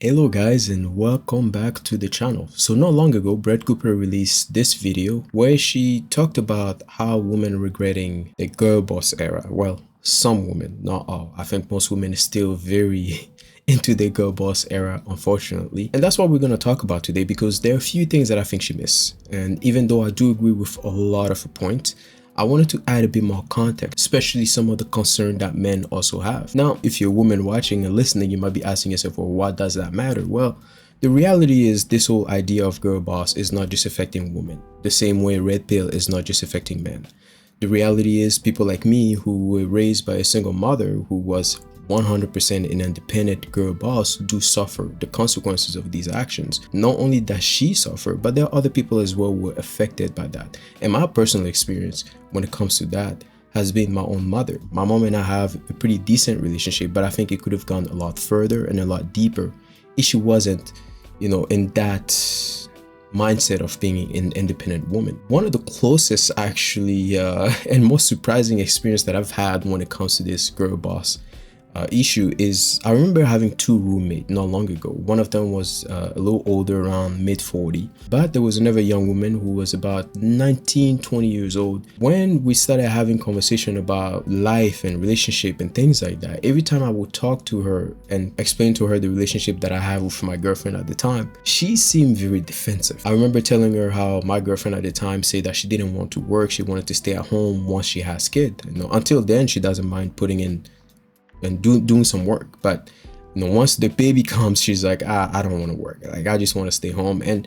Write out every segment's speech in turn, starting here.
Hello guys and welcome back to the channel. So not long ago, Brett Cooper released this video where she talked about how women regretting the girl boss era. Well, some women, not all. I think most women are still very into the girl boss era, unfortunately. And that's what we're going to talk about today because there are a few things that I think she missed. And even though I do agree with a lot of her points, I wanted to add a bit more context, especially some of the concern that men also have. Now, if you're a woman watching and listening, you might be asking yourself, well, what does that matter? Well, the reality is this whole idea of girl boss is not just affecting women, the same way red pill is not just affecting men. The reality is people like me who were raised by a single mother who was 100% an independent girl boss do suffer the consequences of these actions. Not only does she suffer, but there are other people as well who were affected by that. And my personal experience when it comes to that has been my own mother. My mom and I have a pretty decent relationship, but I think it could have gone a lot further and a lot deeper if she wasn't, in that mindset of being an independent woman. One of the closest actually and most surprising experience that I've had when it comes to this girl boss issue is I remember having two roommates not long ago. One of them was a little older, around mid-40, but there was another young woman who was about 19, 20 years old. When we started having conversation about life and relationship and things like that, every time I would talk to her and explain to her the relationship that I have with my girlfriend at the time, she seemed very defensive. I remember telling her how my girlfriend at the time said that she didn't want to work, she wanted to stay at home once she has kids. Until then she doesn't mind putting in and doing some work, but once the baby comes, she's like, I don't want to work, like I just want to stay home. And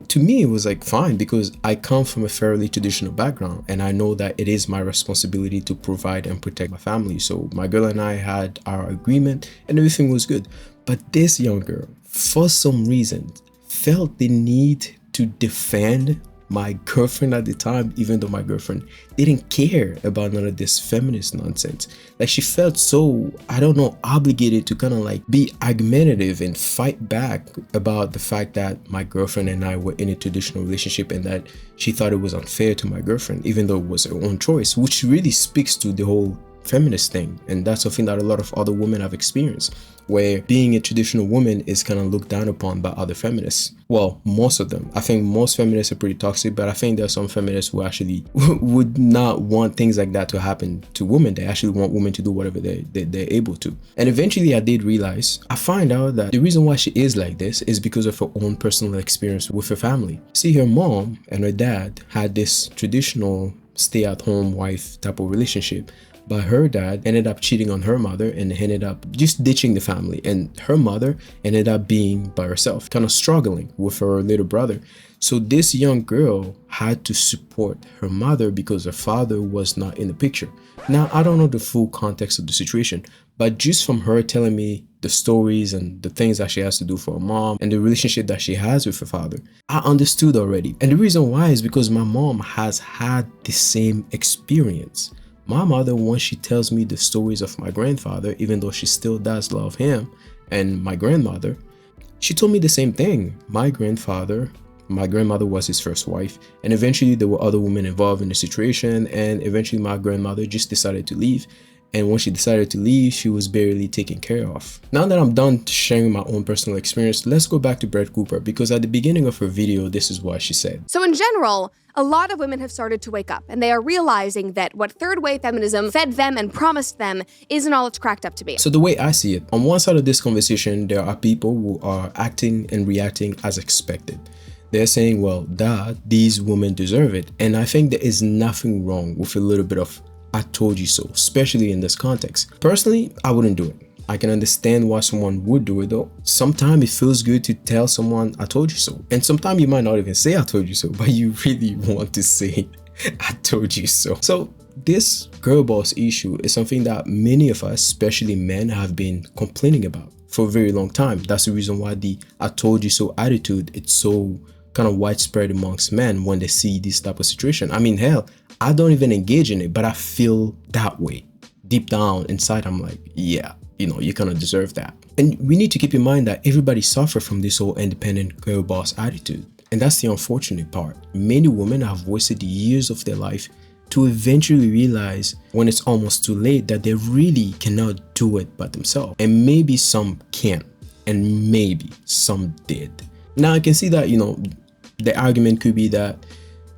to me it was like fine, because I come from a fairly traditional background and I know that it is my responsibility to provide and protect my family. So my girl and I had our agreement and everything was good. But this young girl, for some reason, felt the need to defend my girlfriend at the time, even though my girlfriend didn't care about none of this feminist nonsense. Like she felt so, I don't know, obligated to kind of like be argumentative and fight back about the fact that my girlfriend and I were in a traditional relationship and that she thought it was unfair to my girlfriend, even though it was her own choice, which really speaks to the whole feminist thing. And that's something that a lot of other women have experienced, where being a traditional woman is kind of looked down upon by other feminists. Well, most of them. I think most feminists are pretty toxic, but I think there are some feminists who actually would not want things like that to happen to women. They actually want women to do whatever they're able to. And eventually I did realize, I find out that the reason why she is like this is because of her own personal experience with her family. See, her mom and her dad had this traditional stay-at-home wife type of relationship, but her dad ended up cheating on her mother and ended up just ditching the family, and her mother ended up being by herself, kind of struggling with her little brother. So this young girl had to support her mother because her father was not in the picture. Now, I don't know the full context of the situation, but just from her telling me the stories and the things that she has to do for her mom and the relationship that she has with her father, I understood already. And the reason why is because my mom has had the same experience. My mother, once she tells me the stories of my grandfather, even though she still does love him, and my grandmother, she told me the same thing. My grandmother was his first wife, and eventually there were other women involved in the situation, and eventually my grandmother just decided to leave. And when she decided to leave, she was barely taken care of. Now that I'm done sharing my own personal experience, let's go back to Brett Cooper, because at the beginning of her video, this is what she said. So in general, a lot of women have started to wake up, and they are realizing that what third wave feminism fed them and promised them isn't all it's cracked up to be. So the way I see it, on one side of this conversation, there are people who are acting and reacting as expected. They're saying, well, these women deserve it. And I think there is nothing wrong with a little bit of I told you so, especially in this context. Personally, I wouldn't do it. I can understand why someone would do it though. Sometimes it feels good to tell someone I told you so. And sometimes you might not even say I told you so, but you really want to say I told you so. So this girl boss issue is something that many of us, especially men, have been complaining about for a very long time. That's the reason why the I told you so attitude, it's so kind of widespread amongst men when they see this type of situation. I mean, hell, I don't even engage in it, but I feel that way. Deep down inside, I'm like, yeah, you kind of deserve that. And we need to keep in mind that everybody suffers from this whole independent girl boss attitude. And that's the unfortunate part. Many women have wasted years of their life to eventually realize when it's almost too late that they really cannot do it by themselves. And maybe some can. and maybe some did. Now I can see that, the argument could be that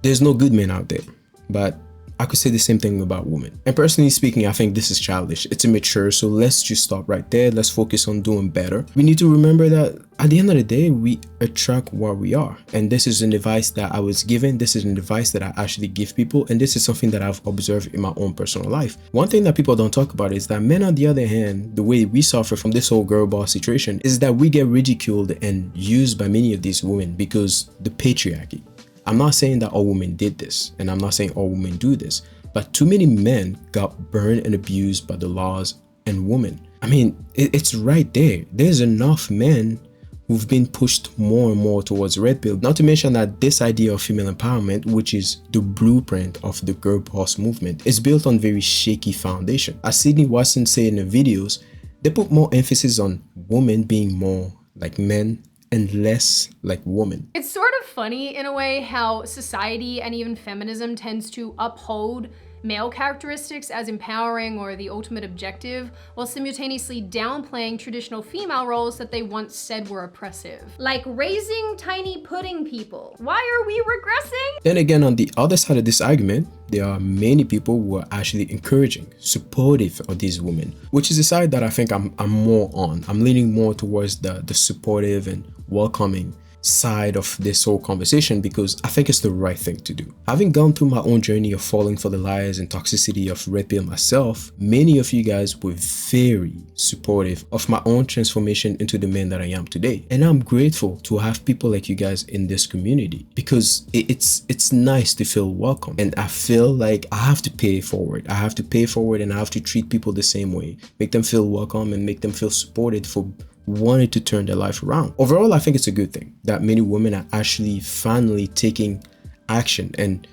there's no good men out there, but I could say the same thing about women. And personally speaking, I think this is childish. It's immature. So let's just stop right there. Let's focus on doing better. We need to remember that at the end of the day, we attract what we are. And this is an advice that I was given. This is an advice that I actually give people. And this is something that I've observed in my own personal life. One thing that people don't talk about is that men, on the other hand, the way we suffer from this whole girl boss situation is that we get ridiculed and used by many of these women because the patriarchy. I'm not saying that all women did this, and I'm not saying all women do this, but too many men got burned and abused by the laws and women. I mean, it's right there. There's enough men who've been pushed more and more towards red pill. Not to mention that this idea of female empowerment, which is the blueprint of the girl boss movement, is built on very shaky foundation. As Sydney Watson said in the videos, they put more emphasis on women being more like men and less like women. It's sort of funny in a way how society and even feminism tends to uphold male characteristics as empowering or the ultimate objective, while simultaneously downplaying traditional female roles that they once said were oppressive. Like raising tiny pudding people. Why are we regressing? Then again, on the other side of this argument, there are many people who are actually encouraging, supportive of these women, which is a side that I think I'm more on. I'm leaning more towards the supportive and welcoming side of this whole conversation because I think it's the right thing to do. Having gone through my own journey of falling for the lies and toxicity of red pill myself, many of you guys were very supportive of my own transformation into the man that I am today. And I'm grateful to have people like you guys in this community because it's nice to feel welcome. And I feel like I have to pay forward. I have to pay forward and I have to treat people the same way, make them feel welcome and make them feel supported for wanted to turn their life around. Overall, I think it's a good thing that many women are actually finally taking action and,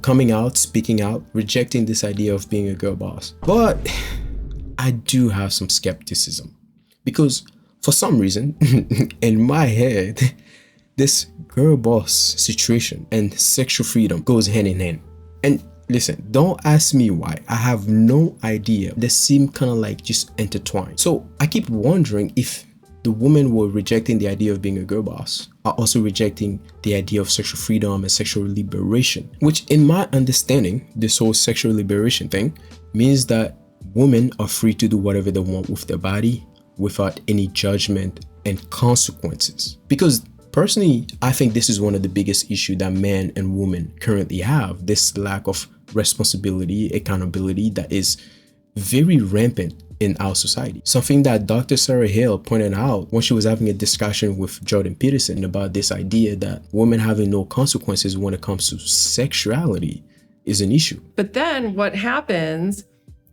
coming out, speaking out, rejecting this idea of being a girl boss. But I do have some skepticism because for some reason in my head, this girl boss situation and sexual freedom goes hand in hand. And listen, don't ask me why. I have no idea. They seem kind of like just intertwined. So I keep wondering if the women who are rejecting the idea of being a girl boss are also rejecting the idea of sexual freedom and sexual liberation, which in my understanding, this whole sexual liberation thing means that women are free to do whatever they want with their body without any judgment and consequences. Because personally, I think this is one of the biggest issues that men and women currently have, this lack of responsibility, accountability that is very rampant in our society. Something that Dr. Sarah Hale pointed out when she was having a discussion with Jordan Peterson about this idea that women having no consequences when it comes to sexuality is an issue. But then what happens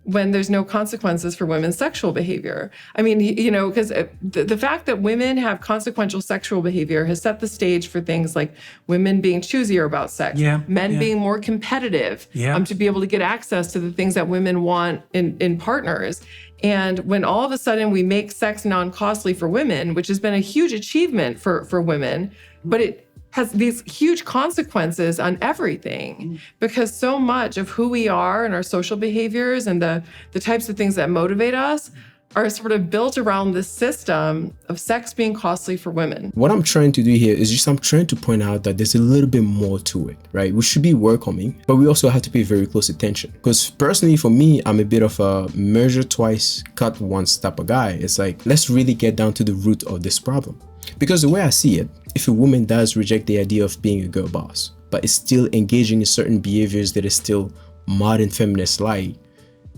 when there's no consequences for women's sexual behavior? I mean, because the fact that women have consequential sexual behavior has set the stage for things like women being choosier about sex, men being more competitive, to be able to get access to the things that women want in partners. And when all of a sudden we make sex non-costly for women, which has been a huge achievement for women, but it has these huge consequences on everything because so much of who we are and our social behaviors and the types of things that motivate us are sort of built around this system of sex being costly for women. What I'm trying to do here is I'm trying to point out that there's a little bit more to it, right? We should be welcoming, but we also have to pay very close attention. Because personally, for me, I'm a bit of a measure twice, cut once type of guy. It's like, let's really get down to the root of this problem. Because the way I see it, if a woman does reject the idea of being a girl boss, but is still engaging in certain behaviors that is still modern feminist like,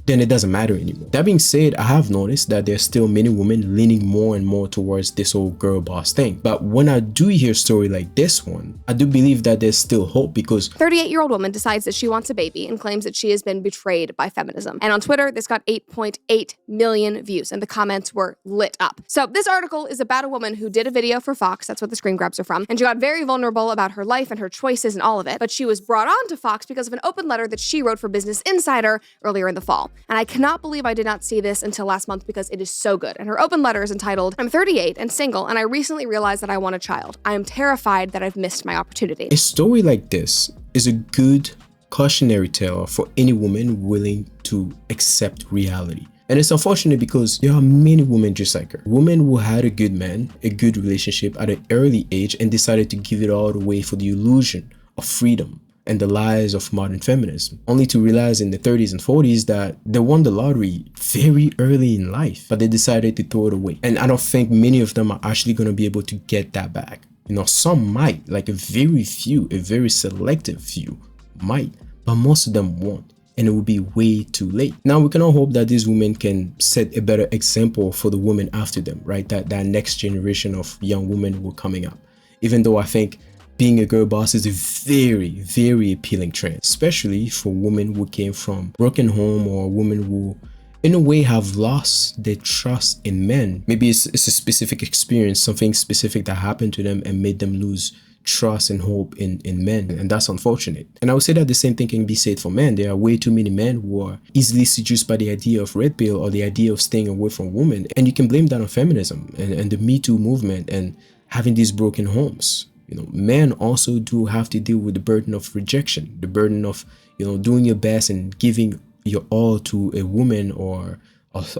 then it doesn't matter anymore. That being said, I have noticed that there's still many women leaning more and more towards this whole girl boss thing. But when I do hear a story like this one, I do believe that there's still hope because 38-year-old woman decides that she wants a baby and claims that she has been betrayed by feminism. And on Twitter, this got 8.8 million views and the comments were lit up. So this article is about a woman who did a video for Fox, that's what the screen grabs are from, and she got very vulnerable about her life and her choices and all of it. But she was brought on to Fox because of an open letter that she wrote for Business Insider earlier in the fall. And I cannot believe I did not see this until last month because it is so good. And her open letter is entitled, "I'm 38 and single, and I recently realized that I want a child. I am terrified that I've missed my opportunity." a story like this is a good cautionary tale for any woman willing to accept reality. And it's unfortunate because there are many women just like her. Women who had a good man, a good relationship at an early age and decided to give it all away for the illusion of freedom and the lies of modern feminism, only to realize in the 30s and 40s that they won the lottery very early in life, but they decided to throw it away. And I don't think many of them are actually going to be able to get that back. You know, some might, like a very few, a very selective few might, but most of them won't. And it will be way too late. Now we can all hope that these women can set a better example for the women after them, right? That next generation of young women who are coming up. Even though I think being a girl boss is a very, very appealing trend, especially for women who came from broken home or women who in a way have lost their trust in men. Maybe it's a specific experience, something specific that happened to them and made them lose trust and hope in men, and that's unfortunate. And I would say that the same thing can be said for men. There are way too many men who are easily seduced by the idea of red pill or the idea of staying away from women, and you can blame that on feminism and the Me Too movement and having these broken homes. You know, men also do have to deal with the burden of rejection, the burden of, you know, doing your best and giving your all to a woman or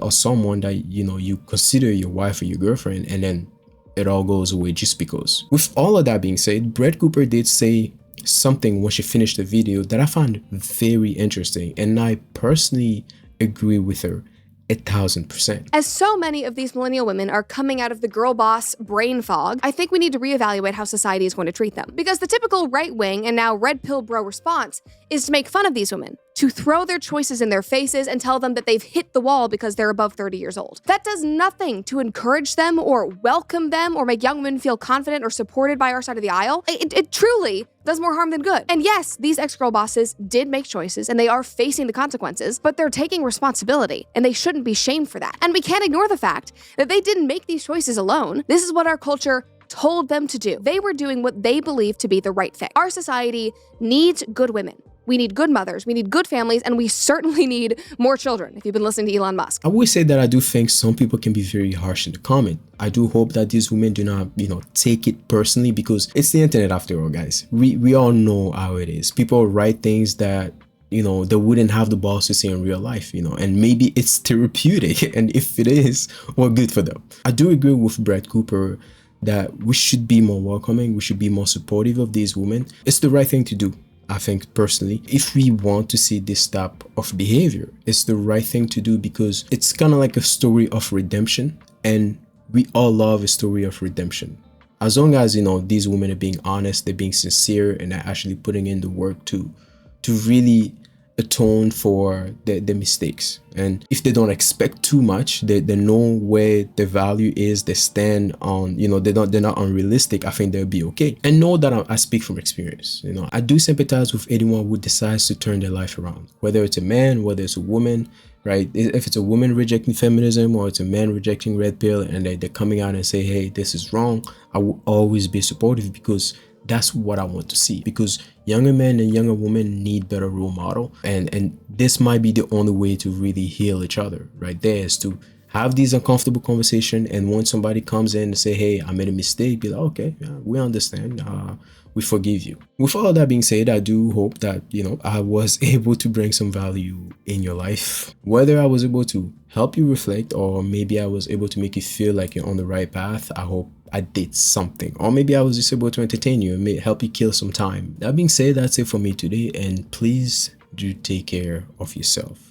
someone that, you know, you consider your wife or your girlfriend, and then it all goes away just because. With all of that being said, Brett Cooper did say something when she finished the video that I found very interesting, and I personally agree with her 1,000%. As so many of these millennial women are coming out of the girl boss brain fog, I think we need to reevaluate how society is going to treat them. Because the typical right-wing and now red pill bro response is to make fun of these women, to throw their choices in their faces and tell them that they've hit the wall because they're above 30 years old. That does nothing to encourage them or welcome them or make young women feel confident or supported by our side of the aisle. It truly does more harm than good. And yes, these ex-girl bosses did make choices and they are facing the consequences, but they're taking responsibility and they shouldn't be shamed for that. And we can't ignore the fact that they didn't make these choices alone. This is what our culture told them to do. They were doing what they believed to be the right thing. Our society needs good women. We need good mothers, we need good families, and we certainly need more children, if you've been listening to Elon Musk. I would say that I do think some people can be very harsh in the comment. I do hope that these women do not, you know, take it personally, because it's the internet after all, guys. We all know how it is. People write things that, you know, they wouldn't have the balls to say in real life, you know, and maybe it's therapeutic, and if it is, well, good for them. I do agree with Brett Cooper that we should be more welcoming, we should be more supportive of these women. It's the right thing to do. I think personally, if we want to see this type of behavior, it's the right thing to do, because it's kind of like a story of redemption, and we all love a story of redemption. As long as, you know, these women are being honest, they're being sincere, and they're actually putting in the work to really atone for their mistakes. And if they don't expect too much, they know where their value is, they stand on, you know, they're not unrealistic, I think they'll be okay. And know that I speak from experience. You know, I do sympathize with anyone who decides to turn their life around, whether it's a man, whether it's a woman, right? If it's a woman rejecting feminism or it's a man rejecting red pill, and they're coming out and say, hey, this is wrong, I will always be supportive, because that's what I want to see. Because younger men and younger women need better role model, and this might be the only way to really heal each other, right? There is to have these uncomfortable conversation, and when somebody comes in and say, hey, I made a mistake, be like, okay, yeah, we understand, we forgive you. With all that being said, I do hope that, you know, I was able to bring some value in your life, whether I was able to help you reflect, or maybe I was able to make you feel like you're on the right path. I hope I did something, or maybe I was just able to entertain you and help you kill some time. That being said, that's it for me today, and please do take care of yourself.